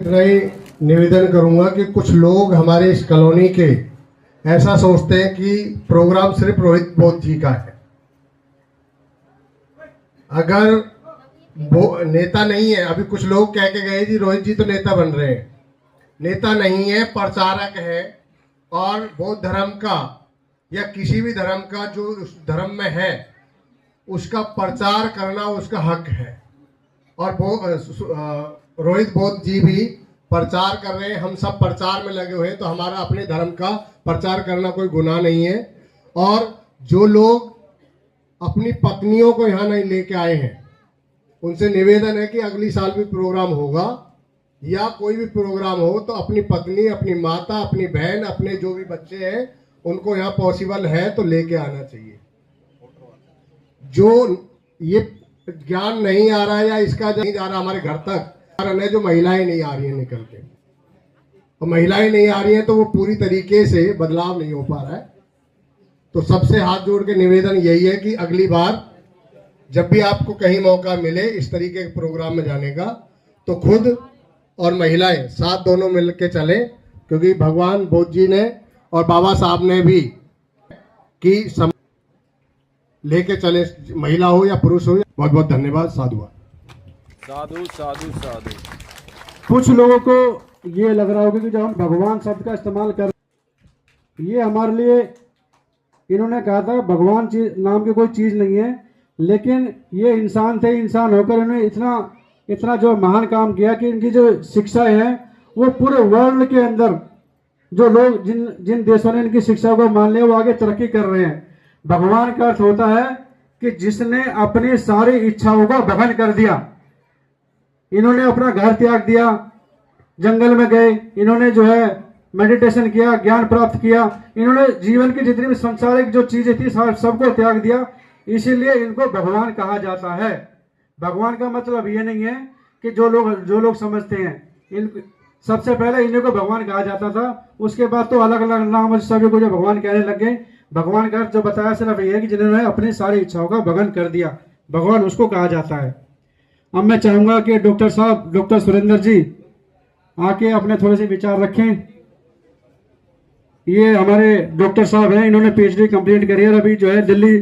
नहीं, निवेदन करूंगा कि कुछ लोग हमारे इस कॉलोनी के ऐसा सोचते हैं कि प्रोग्राम सिर्फ रोहित बोध जी का है। अगर वो नेता नहीं है, अभी कुछ लोग कह के गए जी रोहित जी तो नेता बन रहे हैं। नेता नहीं है, प्रचारक है। और बौद्ध धर्म का या किसी भी धर्म का जो उस धर्म में है उसका प्रचार करना उसका हक है। और रोहित बोध जी भी प्रचार कर रहे हैं, हम सब प्रचार में लगे हुए हैं, तो हमारा अपने धर्म का प्रचार करना कोई गुनाह नहीं है। और जो लोग अपनी पत्नियों को यहाँ नहीं लेके आए हैं उनसे निवेदन है कि अगली साल भी प्रोग्राम होगा या कोई भी प्रोग्राम हो तो अपनी पत्नी, अपनी माता, अपनी बहन, अपने जो भी बच्चे हैं उनको यहाँ पॉसिबल है तो लेके आना चाहिए। जो ये ज्ञान नहीं आ रहा है या इसका नहीं जा रहा हमारे घर तक, कारण है जो महिलाएं नहीं आ रही हैं निकल के। और महिलाएं नहीं आ रही हैं तो वो पूरी तरीके से बदलाव नहीं हो पा रहा है। तो सबसे हाथ जोड़ के निवेदन यही है कि अगली बार जब भी आपको कहीं मौका मिले इस तरीके के प्रोग्राम में जाने का तो खुद और महिलाएं साथ दोनों मिल के चले, क्योंकि भगवान बोध जी ने और बाबा साहब ने भी कि लेके चले, महिला हो या पुरुष हो। बहुत बहुत धन्यवाद। साधु साधु साधु साधु। कुछ लोगों को ये लग रहा होगा कि जब हम भगवान शब्द का इस्तेमाल कर, ये हमारे लिए, इन्होंने कहा था भगवान नाम की कोई चीज़ नहीं है, लेकिन ये इंसान थे, इंसान होकर इन्होंने इतना जो महान काम किया कि इनकी जो शिक्षाएं हैं वो पूरे वर्ल्ड के अंदर जो लोग जिन देशों ने इनकी शिक्षा को मान लिया वो आगे तरक्की कर रहे हैं। भगवान का अर्थ होता है कि जिसने अपनी सारी इच्छाओं को भगन कर दिया। इन्होंने अपना घर त्याग दिया, जंगल में गए, इन्होंने जो है मेडिटेशन किया, ज्ञान प्राप्त किया, इन्होंने जीवन की जितनी भी सांसारिक जो चीजें थी सबको त्याग दिया। इसीलिए इनको भगवान कहा जाता है। भगवान का मतलब ये नहीं है कि जो लोग समझते हैं, सबसे पहले इन्हीं को भगवान कहा जाता था, उसके बाद तो अलग अलग नाम सभी को जो भगवान कहने लग गए। भगवान का जो बताया सिर्फ ये है कि जिन्होंने अपनी सारी इच्छाओं का भगन कर दिया, भगवान उसको कहा जाता है। अब मैं चाहूंगा कि डॉक्टर साहब, डॉक्टर सुरेंद्र जी आके अपने थोड़े से विचार रखें। ये हमारे डॉक्टर साहब हैं, इन्होंने PhD कंप्लीट करी है, अभी जो है दिल्ली